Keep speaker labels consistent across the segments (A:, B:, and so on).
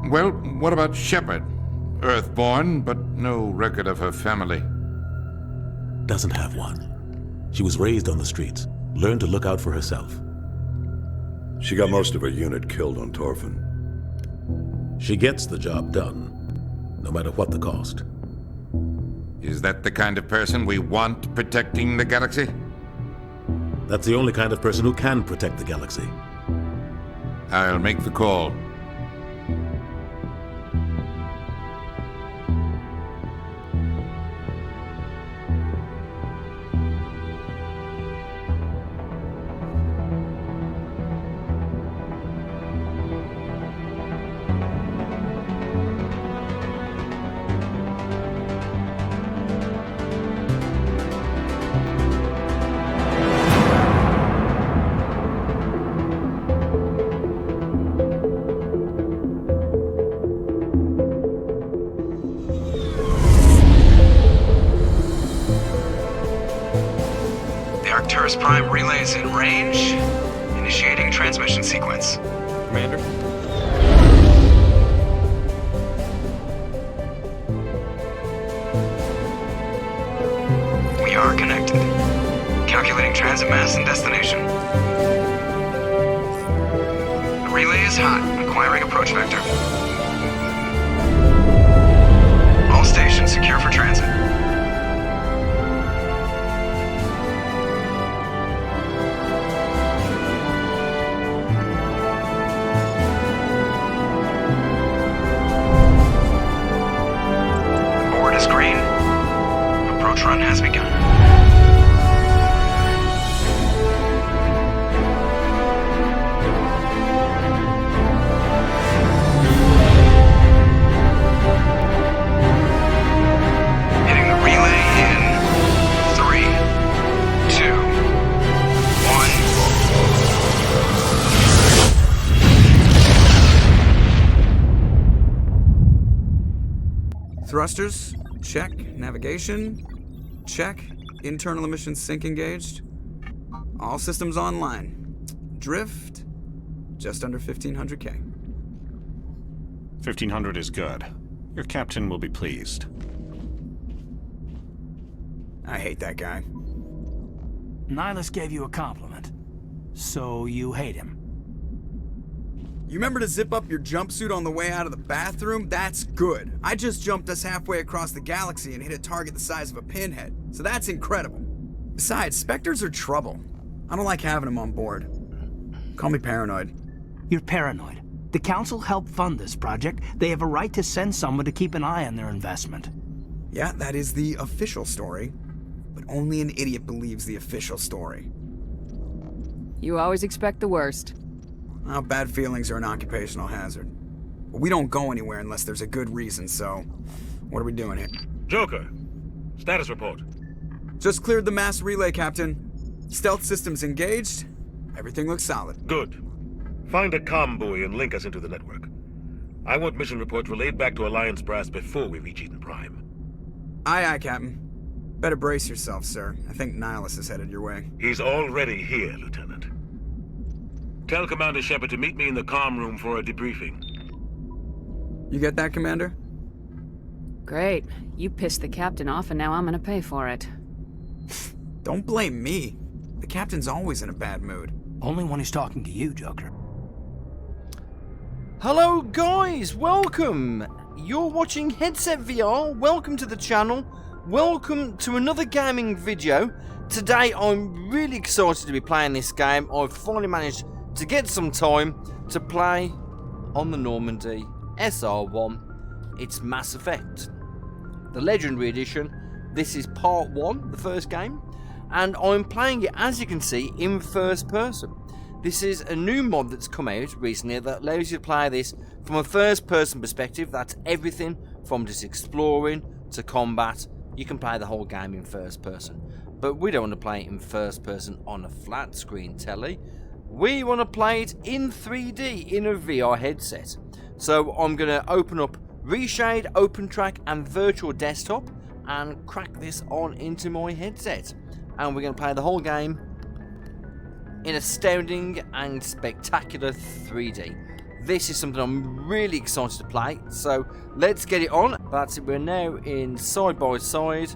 A: Well, what about Shepard? Earthborn, but no record of her family.
B: Doesn't have one. She was raised on the streets, learned to look out for herself.
C: She got most of her unit killed on Torfin.
B: She gets the job done, no matter what the cost.
A: Is that the kind of person we want protecting the galaxy?
B: That's the only kind of person who can protect the galaxy.
A: I'll make the call.
D: Prime relays in range. Initiating transmission sequence.
E: Commander?
D: We are connected. Calculating transit mass and destination. The relay is hot. Acquiring approach vector. All stations secure for transit. Run has begun. Hitting the relay in 3, 2, 1. Thrusters, check. Navigation, check. Internal emissions sync engaged. All systems online. Drift, just under 1,500K.
E: 1,500 is good. Your captain will be pleased.
D: I hate that guy.
F: Nihilus gave you a compliment. So you hate him.
D: You remember to zip up your jumpsuit on the way out of the bathroom? That's good. I just jumped us halfway across the galaxy and hit a target the size of a pinhead. So that's incredible. Besides, Spectres are trouble. I don't like having them on board. Call me paranoid.
F: You're paranoid. The Council helped fund this project. They have a right to send someone to keep an eye on their investment.
D: Yeah, that is the official story. But only an idiot believes the official story.
G: You always expect the worst.
D: Well, bad feelings are an occupational hazard. But we don't go anywhere unless there's a good reason, so what are we doing here?
H: Joker, status report.
D: Just cleared the mass relay, Captain. Stealth systems engaged. Everything looks solid.
H: Good. Find a comm buoy and link us into the network. I want mission reports relayed back to Alliance brass before we reach Eden Prime.
D: Aye, aye, Captain. Better brace yourself, sir. I think Nihilus is headed your way.
H: He's already here, Lieutenant. Tell Commander Shepard to meet me in the comm room for a debriefing.
D: You get that, Commander?
G: Great. You pissed the captain off and now I'm gonna pay for it.
D: Don't blame me. The captain's always in a bad mood.
F: Only when he's talking to you, Joker.
I: Hello guys, welcome! You're watching Headset VR, welcome to the channel, welcome to another gaming video. Today I'm really excited to be playing this game. I've finally managed to get some time to play on the Normandy SR1. It's Mass Effect, the Legendary Edition. This is part 1, the first game, and I'm playing it, as you can see, in first person. This is a new mod that's come out recently that allows you to play this from a first person perspective. That's everything from just exploring to combat. You can play the whole game in first person. But we don't want to play it in first person on a flat screen telly. We want to play it in 3D in a VR headset. So I'm going to open up Reshade, Opentrack and Virtual Desktop and crack this on into my headset. And we're going to play the whole game in astounding and spectacular 3D. this is something I'm really excited to play. So let's get it on. That's it. We're now in side by side.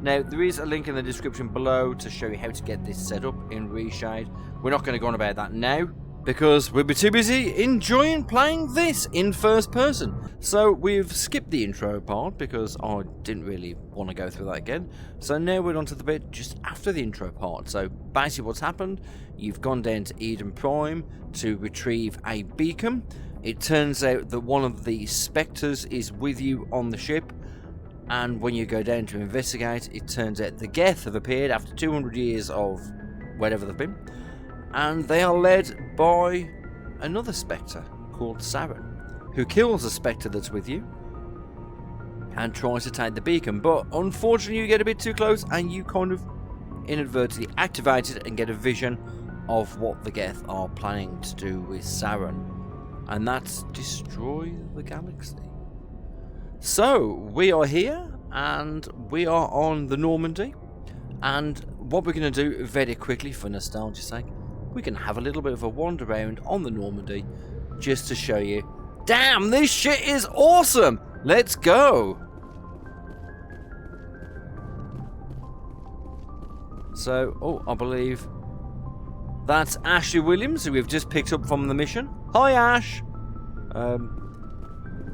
I: Now there is a link in the description below to show you how to get this set up in Reshade. We're not going to go on about that now, because we'll be too busy enjoying playing this in first person. So we've skipped the intro part because I didn't really want to go through that again. So now we're on to the bit just after the intro part. So basically what's happened, you've gone down to Eden Prime to retrieve a beacon. It turns out that one of the spectres is with you on the ship, and when you go down to investigate, it turns out the Geth have appeared after 200 years of wherever they've been. And they are led by another spectre called Saren, who kills the spectre that's with you and tries to take the beacon. But unfortunately you get a bit too close and you kind of inadvertently activate it and get a vision of what the Geth are planning to do with Saren. And that's destroy the galaxy. So we are here and we are on the Normandy. And what we're going to do very quickly for nostalgia's sake, we can have a little bit of a wander around on the Normandy just to show you, damn, this shit is awesome! Let's go! So, oh, I believe that's Ashley Williams, who we've just picked up from the mission. Hi, Ash!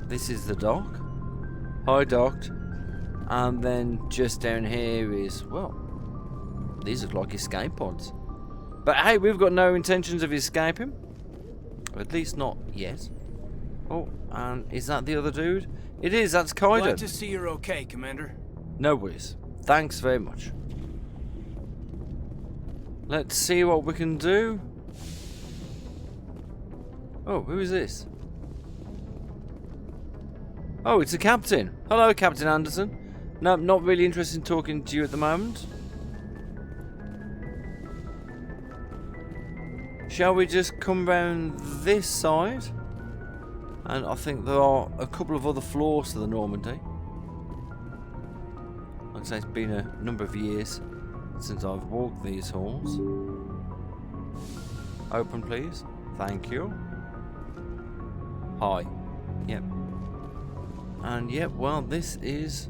I: This is the dock. Hi, docked. And then just down here is, well, these look like escape pods. But hey, we've got no intentions of escaping. At least not yet. Oh, and is that the other dude? It is, that's Kaiden.
F: Glad to see you're okay, Commander.
I: No worries. Thanks very much. Let's see what we can do. Oh, who is this? Oh, it's a captain. Hello, Captain Anderson. No, not really interested in talking to you at the moment. Shall we just come round this side? And I think there are a couple of other floors to the Normandy. Like I say, it's been a number of years since I've walked these halls. Open, please. Thank you. Hi. Yep. And yep, well, this is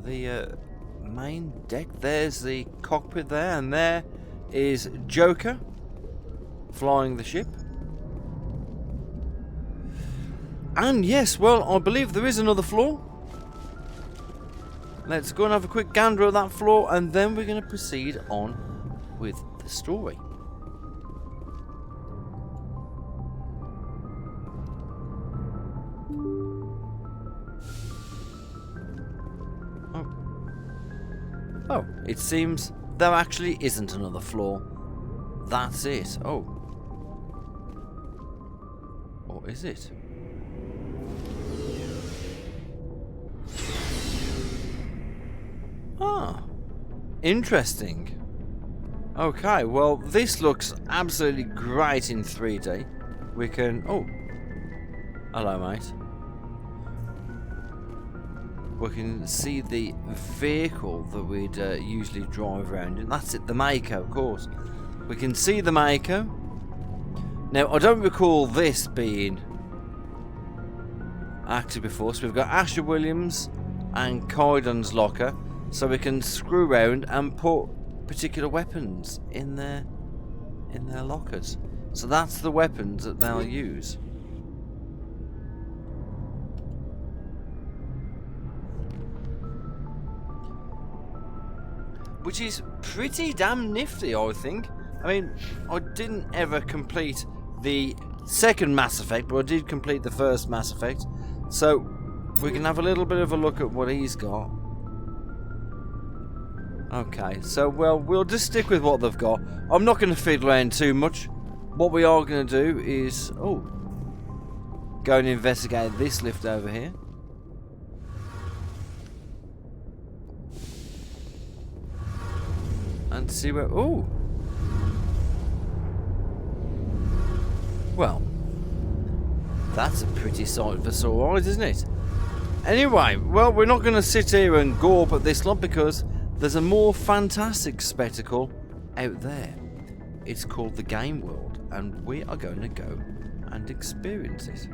I: the main deck. There's the cockpit there, and there is Joker flying the ship. And yes, well, I believe there is another floor. Let's go and have a quick gander at that floor, and then we're going to proceed on with the story. Oh, it seems there actually isn't another floor. That's it. Oh. Or is it? Ah. Interesting. Okay, well, this looks absolutely great in 3D. We can... Oh. Hello, mate. We can see the vehicle that we'd usually drive around in. That's it, the Mako, of course. We can see the Mako. Now, I don't recall this being active before, so we've got Ashley Williams and Kaiden's locker, so we can screw around and put particular weapons in their lockers. So that's the weapons that they'll use. Which is pretty damn nifty, I think. I mean, I didn't ever complete the second Mass Effect, but I did complete the first Mass Effect. So, we can have a little bit of a look at what he's got. Okay, so, well, we'll just stick with what they've got. I'm not going to fiddle around too much. What we are going to do is, oh, go and investigate this lift over here. And see where... Oh! Well, that's a pretty sight for sore eyes, isn't it? Anyway, well, we're not going to sit here and gawp at this lot because there's a more fantastic spectacle out there. It's called the game world, and we are going to go and experience it.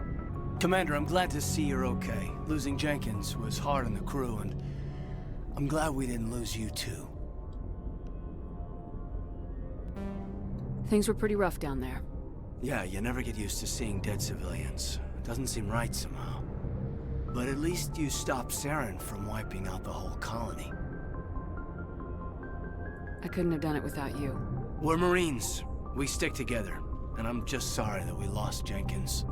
F: Commander, I'm glad to see you're okay. Losing Jenkins was hard on the crew, and I'm glad we didn't lose you too.
G: Things were pretty rough down there.
F: Yeah, you never get used to seeing dead civilians. It doesn't seem right somehow. But at least you stopped Saren from wiping out the whole colony.
G: I couldn't have done it without you.
F: We're Marines. We stick together. And I'm just sorry that we lost Jenkins.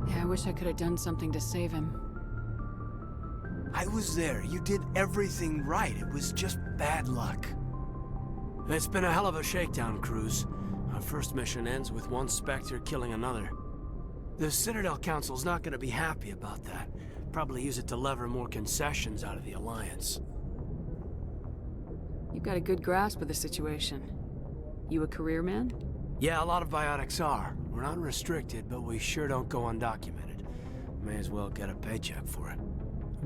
G: Yeah, I wish I could have done something to save him.
F: I was there. You did everything right. It was just bad luck. It's been a hell of a shakedown, Cruz. Our first mission ends with one Spectre killing another. The Citadel Council's not gonna be happy about that. Probably use it to lever more concessions out of the Alliance.
G: You've got a good grasp of the situation. You a career man?
F: Yeah, a lot of biotics are. We're not restricted, but we sure don't go undocumented. May as well get a paycheck for it.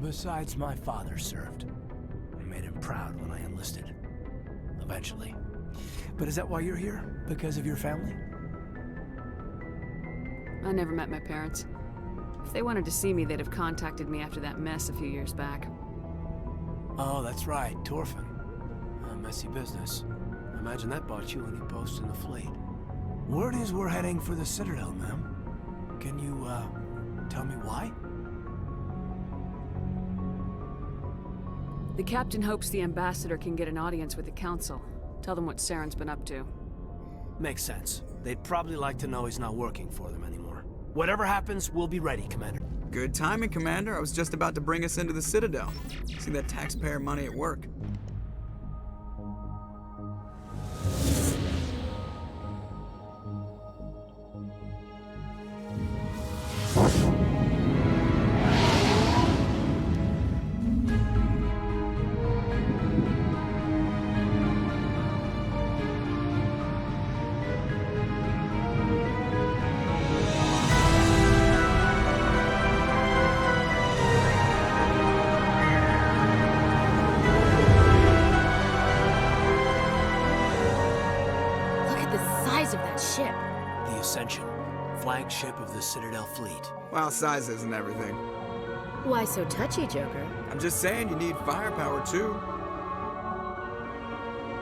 F: Besides, my father served. I made him proud when I enlisted. Eventually. But is that why you're here? Because of your family?
G: I never met my parents. If they wanted to see me, they'd have contacted me after that mess a few years back.
F: Oh, that's right, Torfin. A messy business. Imagine that bought you any post in the fleet. Word is we're heading for the Citadel, ma'am. Can you, tell me why?
G: The captain hopes the ambassador can get an audience with the council. Tell them what Saren's been up to.
F: Makes sense. They'd probably like to know he's not working for them anymore. Whatever happens, we'll be ready, Commander.
D: Good timing, Commander. I was just about to bring us into the Citadel. See that taxpayer money at work.
F: Flagship of the Citadel fleet.
D: Well, size isn't everything.
J: Why so touchy, Joker?
D: I'm just saying you need firepower too.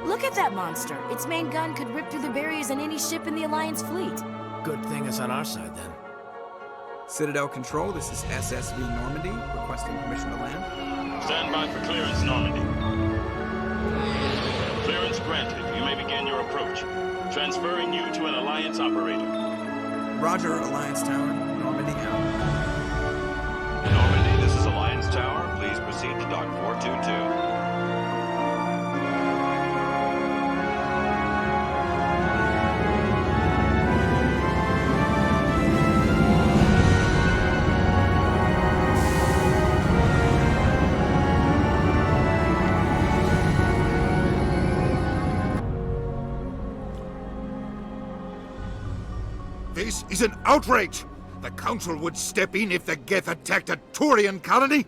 J: Look at that monster. Its main gun could rip through the barriers in any ship in the Alliance fleet.
F: Good thing it's on our side then.
D: Citadel Control, this is SSV Normandy, requesting permission to land.
K: Stand by for clearance, Normandy. Clearance granted. You may begin your approach. Transferring you to an Alliance operator.
D: Roger, Alliance Tower. Normandy out.
K: Normandy, this is Alliance Tower. Please proceed to Dock 422.
A: This is an outrage! The Council would step in if the Geth attacked a Turian colony?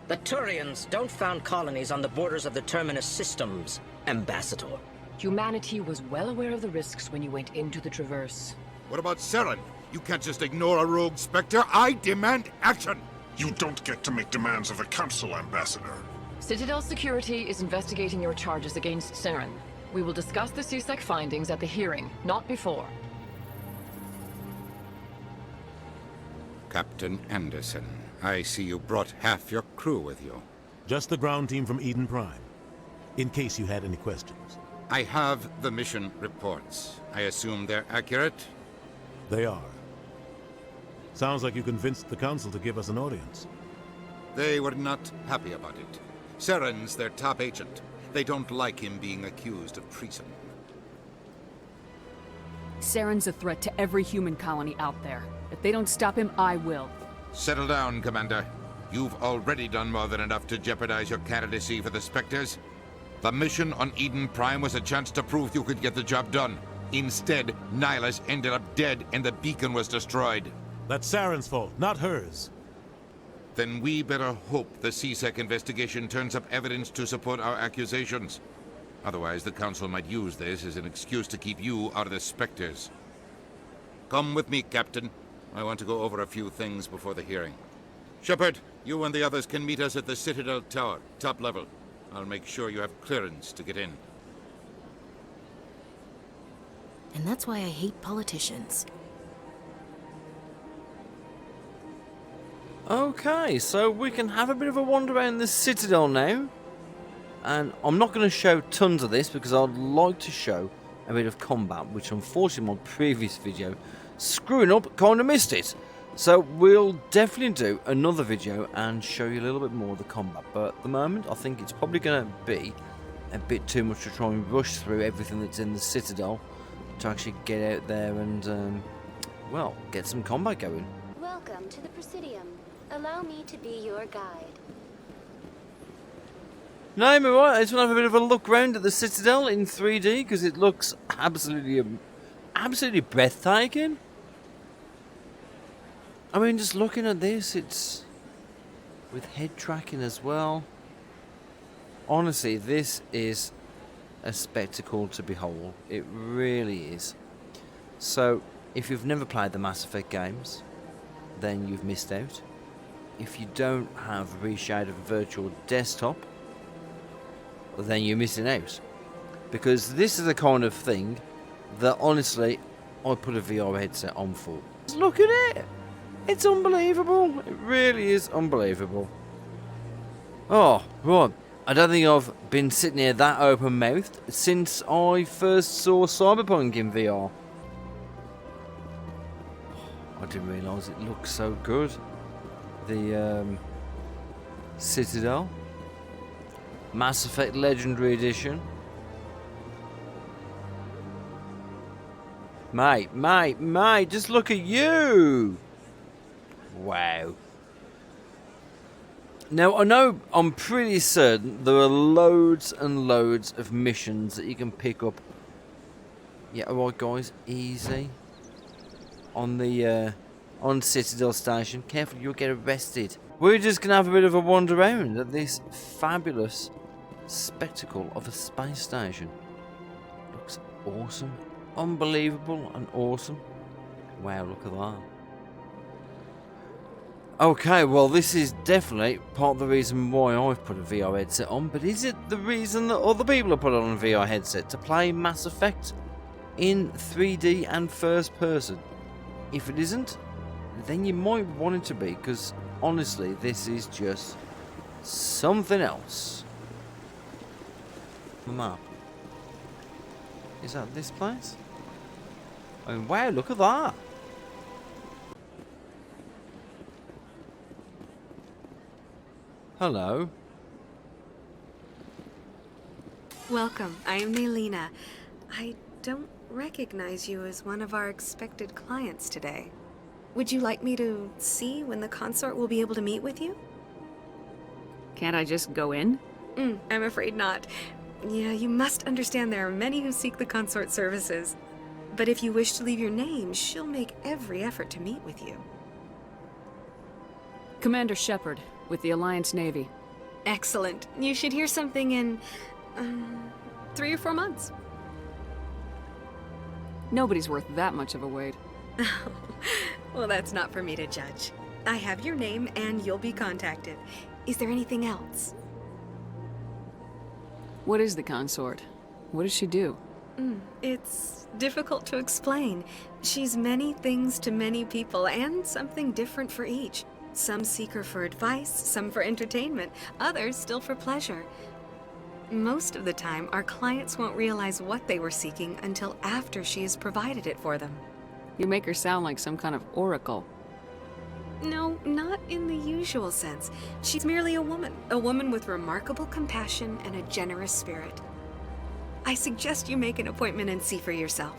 L: The Turians don't found colonies on the borders of the Terminus systems, Ambassador.
M: Humanity was well aware of the risks when you went into the Traverse.
A: What about Saren? You can't just ignore a rogue Spectre. I demand action!
N: You don't get to make demands of the Council, Ambassador.
M: Citadel Security is investigating your charges against Saren. We will discuss the CSEC findings at the hearing, not before.
A: Captain Anderson, I see you brought half your crew with you.
B: Just the ground team from Eden Prime, in case you had any questions.
A: I have the mission reports. I assume they're accurate?
B: They are. Sounds like you convinced the Council to give us an audience.
A: They were not happy about it. Saren's their top agent. They don't like him being accused of treason.
G: Saren's a threat to every human colony out there. If they don't stop him, I will.
A: Settle down, Commander. You've already done more than enough to jeopardize your candidacy for the Spectres. The mission on Eden Prime was a chance to prove you could get the job done. Instead, Nihilus ended up dead and the beacon was destroyed.
B: That's Saren's fault, not hers.
A: Then we better hope the CSEC investigation turns up evidence to support our accusations. Otherwise, the Council might use this as an excuse to keep you out of the Spectres. Come with me, Captain. I want to go over a few things before the hearing. Shepard, you and the others can meet us at the Citadel Tower, top level. I'll make sure you have clearance to get in.
J: And that's why I hate politicians.
I: Okay, so we can have a bit of a wander around the Citadel now. And I'm not going to show tons of this because I'd like to show a bit of combat, which unfortunately my previous video, screwing up, kind of missed it. So we'll definitely do another video and show you a little bit more of the combat. But at the moment, I think it's probably going to be a bit too much to try and rush through everything that's in the Citadel to actually get out there and, well, get some combat going.
O: Welcome to the Presidium. Allow me to be your guide.
I: No, I'm alright. I just want to have a bit of a look round at the Citadel in 3D because it looks absolutely breathtaking. I mean, just looking at this, it's with head tracking as well. Honestly, this is a spectacle to behold. It really is. So, if you've never played the Mass Effect games, then you've missed out. If you don't have Reshade of Virtual Desktop, then you're missing out. Because this is the kind of thing that, honestly, I put a VR headset on for. Look at it! It's unbelievable. It really is unbelievable. Oh, right. I don't think I've been sitting here that open-mouthed since I first saw Cyberpunk in VR. I didn't realise it looked so good. The Citadel. Mass Effect Legendary Edition. Mate, just look at you! Wow. Now, I know, I'm pretty certain there are loads and loads of missions that you can pick up. Yeah, alright guys, easy. On the, on Citadel Station. Careful, you'll get arrested. We're just going to have a bit of a wander around at this fabulous spectacle of a space station. Looks awesome. Unbelievable and awesome. Wow, look at that. Okay, well this is definitely part of the reason why I've put a VR headset on, but is it the reason that other people have put on a VR headset? To play Mass Effect in 3D and first person? If it isn't, then you might want it to be, because honestly, this is just something else. The map. Is that this place? Oh wow, look at that! Hello.
P: Welcome, I am Nelina. I don't recognize you as one of our expected clients today. Would you like me to see when the consort will be able to meet with you?
G: Can't I just go in?
P: I'm afraid not. Yeah, you must understand there are many who seek the consort services. But if you wish to leave your name, she'll make every effort to meet with you.
G: Commander Shepard, with the Alliance Navy.
P: Excellent. You should hear something in 3 or 4 months.
G: Nobody's worth that much of a wait.
P: Well, that's not for me to judge. I have your name and you'll be contacted. Is there anything else?
G: What is the consort? What does she do?
P: It's difficult to explain. She's many things to many people and something different for each. Some seek her for advice, some for entertainment, others still for pleasure. Most of the time, our clients won't realize what they were seeking until after she has provided it for them.
G: You make her sound like some kind of oracle.
P: No, not in the usual sense. She's merely a woman with remarkable compassion and a generous spirit. I suggest you make an appointment and see for yourself.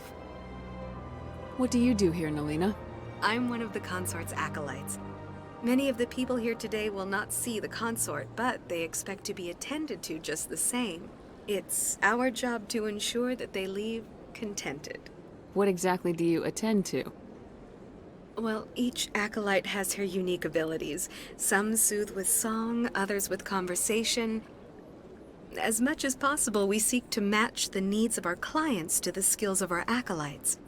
G: What do you do here, Nelina?
P: I'm one of the consort's acolytes. Many of the people here today will not see the consort, but they expect to be attended to just the same. It's our job to ensure that they leave contented.
G: What exactly do you attend to?
P: Well, each acolyte has her unique abilities. Some soothe with song, others with conversation. As much as possible, we seek to match the needs of our clients to the skills of our acolytes.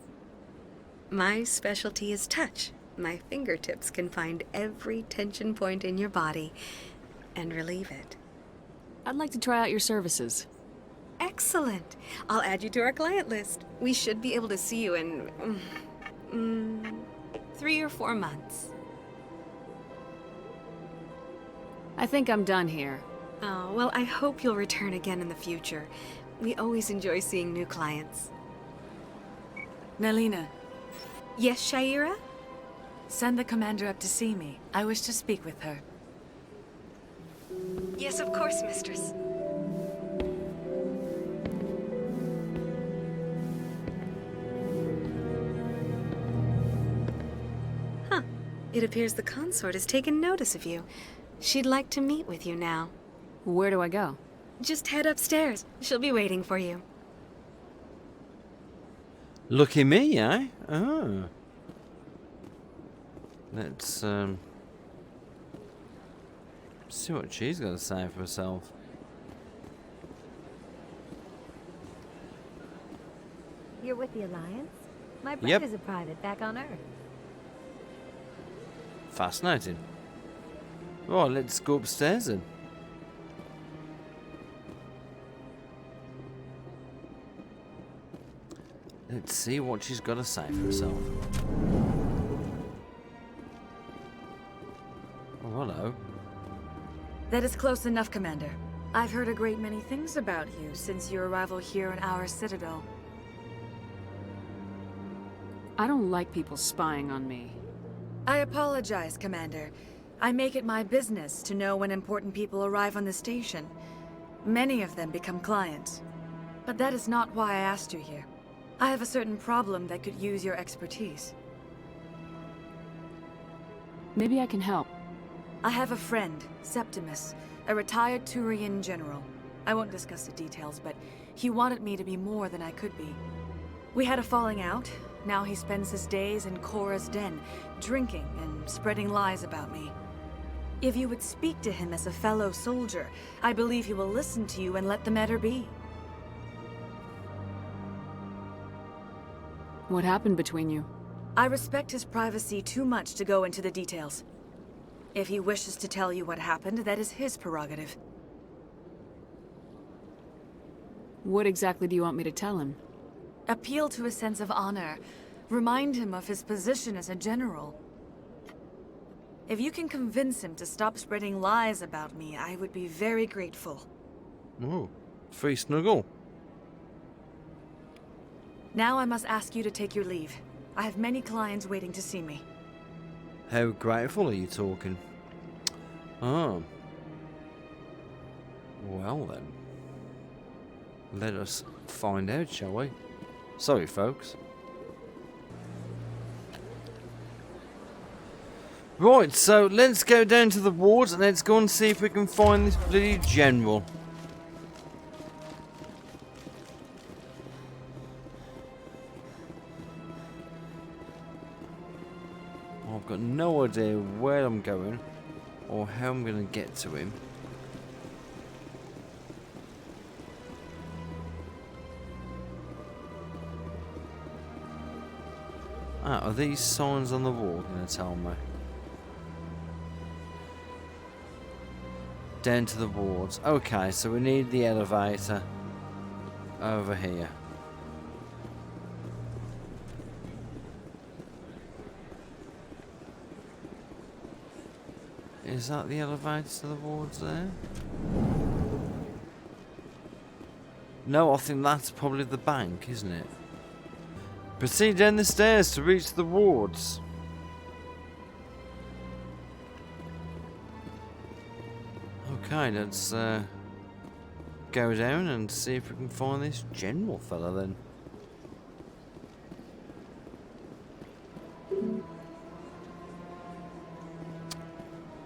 P: My specialty is touch. My fingertips can find every tension point in your body and relieve it.
G: I'd like to try out your services.
P: Excellent. I'll add you to our client list. We should be able to see you in 3 or 4 months.
G: I think I'm done here.
P: Oh, well, I hope you'll return again in the future. We always enjoy seeing new clients.
Q: Nelina.
P: Yes, Shaira?
Q: Send the commander up to see me. I wish to speak with her.
P: Yes, of course, mistress. Huh. It appears the consort has taken notice of you. She'd like to meet with you now.
G: Where do I go?
P: Just head upstairs. She'll be waiting for you.
I: Lucky me, eh? Oh. Let's, see what she's got to say for herself.
R: You're with the Alliance? My
I: Yep.
R: brother's a private back on Earth.
I: Fascinating. Right, let's go upstairs then. Let's see what she's got to say for herself. Oh, hello.
Q: That is close enough, Commander. I've heard a great many things about you since your arrival here in our Citadel.
G: I don't like people spying on me.
Q: I apologize, Commander. I make it my business to know when important people arrive on the station. Many of them become clients. But that is not why I asked you here. I have a certain problem that could use your expertise.
G: Maybe I can help.
Q: I have a friend, Septimus, a retired Turian general. I won't discuss the details, but he wanted me to be more than I could be. We had a falling out. Now he spends his days in Korra's den, drinking and spreading lies about me. If you would speak to him as a fellow soldier, I believe he will listen to you and let the matter be.
G: What happened between you?
Q: I respect his privacy too much to go into the details. If he wishes to tell you what happened, that is his prerogative.
G: What exactly do you want me to tell him?
Q: Appeal to his sense of honor. Remind him of his position as a general. If you can convince him to stop spreading lies about me, I would be very grateful.
I: Oh, free snuggle.
Q: Now I must ask you to take your leave. I have many clients waiting to see me.
I: How grateful are you talking? Oh. Well then. Let us find out, shall we? Sorry, folks. Right, so let's go down to the wards and let's go and see if we can find this bloody general. I've got no idea where I'm going or how I'm going to get to him. Ah, are these signs on the wall going to tell me? Down to the wards. Okay, so we need the elevator over here. Is that the elevator to the wards there? No, I think that's probably the bank, isn't it? Proceed down the stairs to reach the wards. Okay, let's go down and see if we can find this general fella then.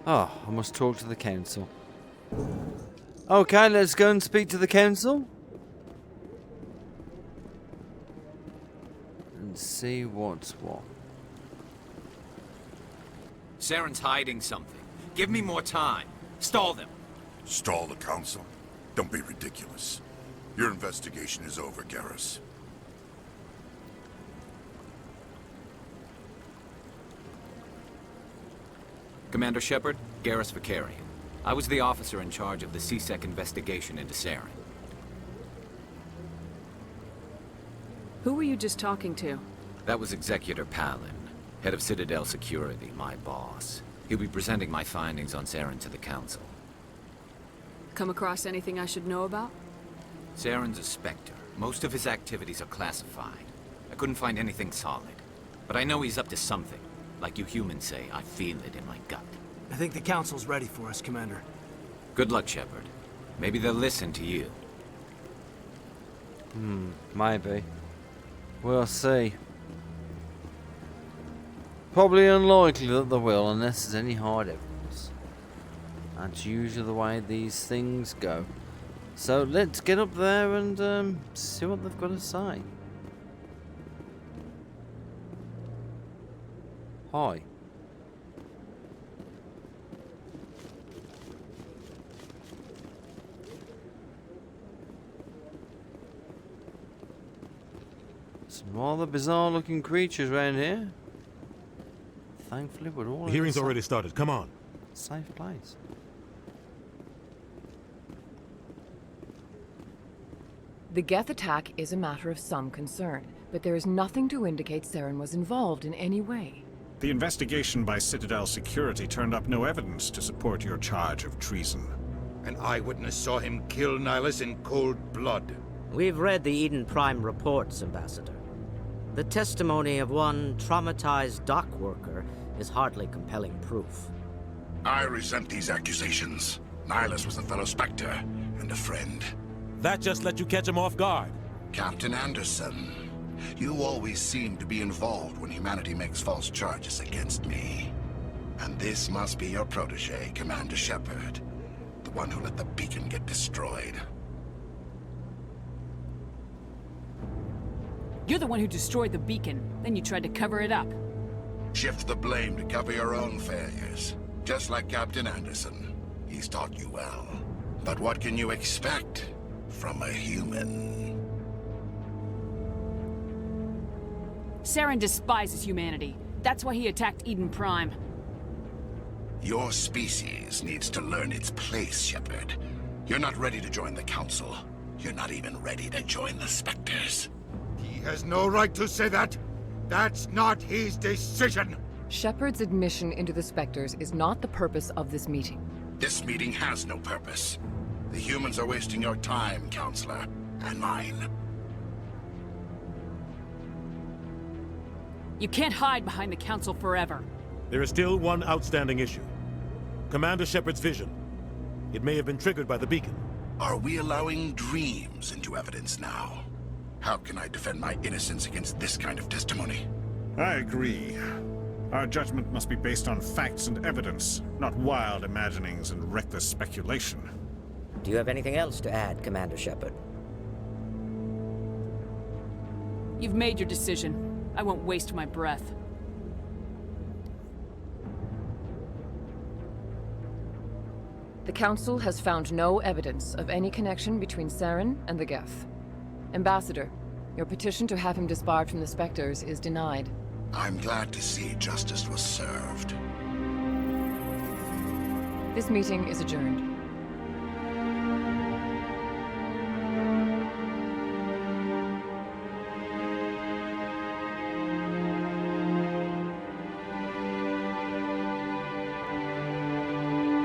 I: Oh, I must talk to the council. Okay, let's go and speak to the council. And see what's what.
S: Saren's hiding something. Give me more time. Stall them.
N: Stall the council? Don't be ridiculous. Your investigation is over, Garrus.
S: Commander Shepard, Garrus Vicarian. I was the officer in charge of the CSEC investigation into Saren.
G: Who were you just talking to?
S: That was Executor Palin, head of Citadel Security, my boss. He'll be presenting my findings on Saren to the Council.
G: Come across anything I should know about?
S: Saren's a Spectre. Most of his activities are classified. I couldn't find anything solid. But I know he's up to something. Like you humans say, I feel it in my gut.
F: I think the Council's ready for us, Commander.
S: Good luck, Shepard. Maybe they'll listen to you.
I: Maybe. We'll see. Probably unlikely that they will, unless there's any hard evidence. That's usually the way these things go. So let's get up there and see what they've got to say. Hi. Some rather bizarre looking creatures around here. Thankfully we're all
B: The hearing's already started. Come on.
I: Safe place.
M: The Geth attack is a matter of some concern, but there is nothing to indicate Saren was involved in any way.
E: The investigation by Citadel Security turned up no evidence to support your charge of treason.
A: An eyewitness saw him kill Nihilus in cold blood.
L: We've read the Eden Prime reports, Ambassador. The testimony of one traumatized dock worker is hardly compelling proof.
N: I resent these accusations. Nihilus was a fellow Spectre and a friend.
B: That just let you catch him off guard.
N: Captain Anderson, you always seem to be involved when humanity makes false charges against me. And this must be your protege, Commander Shepard. The one who let the beacon get destroyed.
G: You're the one who destroyed the beacon, then you tried to cover it up.
N: Shift the blame to cover your own failures. Just like Captain Anderson. He's taught you well. But what can you expect from a human?
G: Saren despises humanity. That's why he attacked Eden Prime.
N: Your species needs to learn its place, Shepard. You're not ready to join the Council. You're not even ready to join the Spectres.
A: He has no right to say that. That's not his decision.
M: Shepard's admission into the Spectres is not the purpose of this meeting.
N: This meeting has no purpose. The humans are wasting your time, Counselor, and mine.
G: You can't hide behind the Council forever.
B: There is still one outstanding issue. Commander Shepard's vision. It may have been triggered by the beacon.
N: Are we allowing dreams into evidence now? How can I defend my innocence against this kind of testimony?
E: I agree. Our judgment must be based on facts and evidence, not wild imaginings and reckless speculation.
L: Do you have anything else to add, Commander Shepard?
G: You've made your decision. I won't waste my breath.
M: The Council has found no evidence of any connection between Saren and the Geth. Ambassador, your petition to have him disbarred from the Spectres is denied.
N: I'm glad to see justice was served.
M: This meeting is adjourned.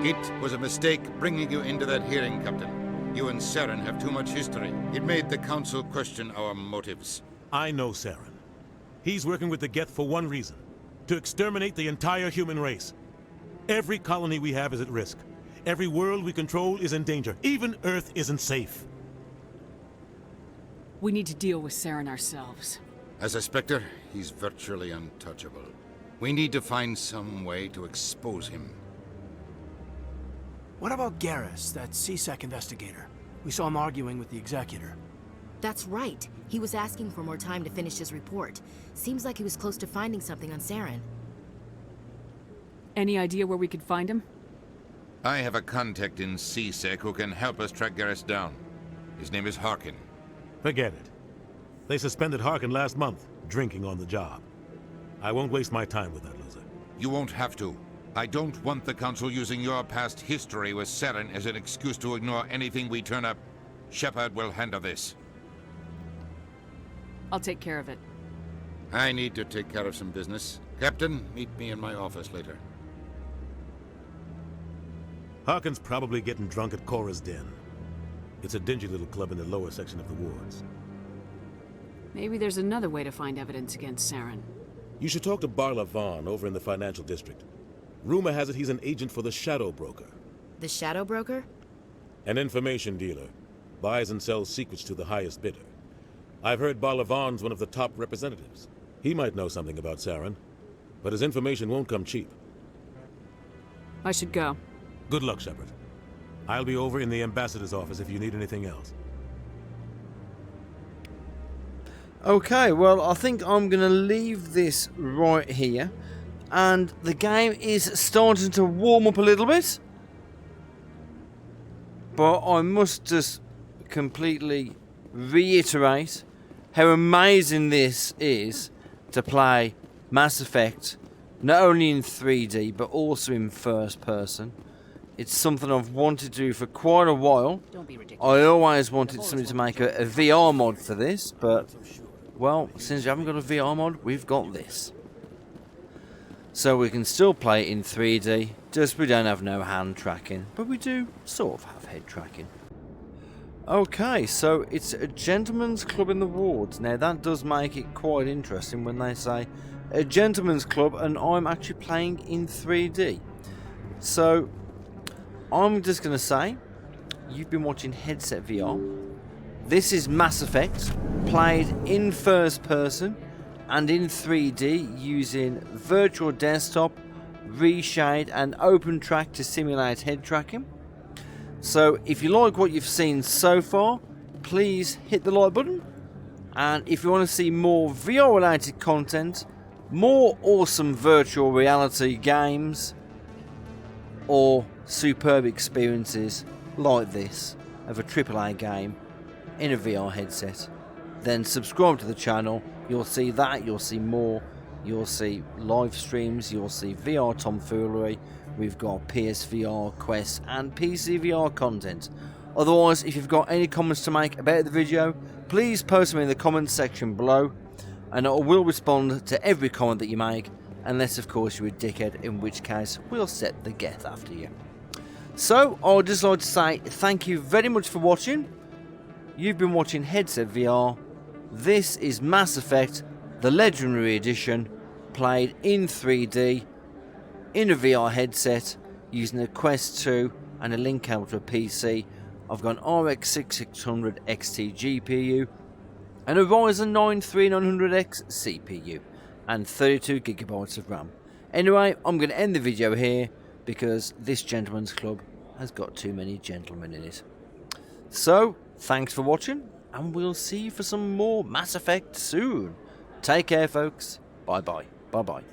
A: It was a mistake bringing you into that hearing, Captain. You and Saren have too much history. It made the Council question our motives.
B: I know Saren. He's working with the Geth for one reason. To exterminate the entire human race. Every colony we have is at risk. Every world we control is in danger. Even Earth isn't safe.
G: We need to deal with Saren ourselves.
A: As a Spectre, he's virtually untouchable. We need to find some way to expose him.
F: What about Garrus, that CSEC investigator? We saw him arguing with the Executor.
J: That's right. He was asking for more time to finish his report. Seems like he was close to finding something on Saren.
G: Any idea where we could find him?
A: I have a contact in CSEC who can help us track Garrus down. His name is Harkin.
B: Forget it. They suspended Harkin last month, drinking on the job. I won't waste my time with that loser.
A: You won't have to. I don't want the Council using your past history with Saren as an excuse to ignore anything we turn up. Shepard will handle this.
G: I'll take care of it.
T: I need to take care of some business. Captain, meet me in my office later.
B: Harkin's probably getting drunk at Cora's Den. It's a dingy little club in the lower section of the wards.
G: Maybe there's another way to find evidence against Saren.
B: You should talk to Barla Vaughn over in the financial district. Rumor has it he's an agent for the Shadow Broker.
J: The Shadow Broker?
B: An information dealer. Buys and sells secrets to the highest bidder. I've heard Barla Vaughn's one of the top representatives. He might know something about Saren, but his information won't come cheap.
G: I should go.
B: Good luck, Shepard. I'll be over in the ambassador's office if you need anything else.
I: Okay, well, I think I'm going to leave this right here. And the game is starting to warm up a little bit. But I must just completely reiterate how amazing this is to play Mass Effect, not only in 3D, but also in first person. It's something I've wanted to do for quite a while.
G: Don't be ridiculous.
I: I always wanted somebody to make a VR mod for this, but, well, since we haven't got a VR mod, we've got this. So we can still play it in 3D, just we don't have no hand tracking, but we do sort of have head tracking. Okay, so it's a gentleman's club in the wards. Now that does make it quite interesting when they say a gentleman's club and I'm actually playing in 3D. So I'm just going to say, you've been watching Headset VR. This is Mass Effect, played in first person and in 3D using virtual desktop, Reshade and Opentrack to simulate head tracking. So if you like what you've seen so far, please hit the like button. And if you want to see more VR related content, more awesome virtual reality games, or superb experiences like this of a AAA game in a VR headset, then subscribe to the channel. You'll see that, you'll see more, you'll see live streams, you'll see VR tomfoolery. We've got PSVR, Quest and PC VR content. Otherwise, if you've got any comments to make about the video, please post them in the comments section below, and I will respond to every comment that you make, unless of course you're a dickhead, in which case we'll set the geth after you. So, I would just like to say thank you very much for watching. You've been watching Headset VR. This is Mass Effect, the Legendary Edition, played in 3D, in a VR headset, using a Quest 2 and a link out to a PC. I've got an RX 6600 XT GPU and a Ryzen 9 3900X CPU and 32GB of RAM. Anyway, I'm going to end the video here because this gentleman's club has got too many gentlemen in it. So, thanks for watching, and we'll see you for some more Mass Effect soon. Take care, folks. Bye bye. Bye bye.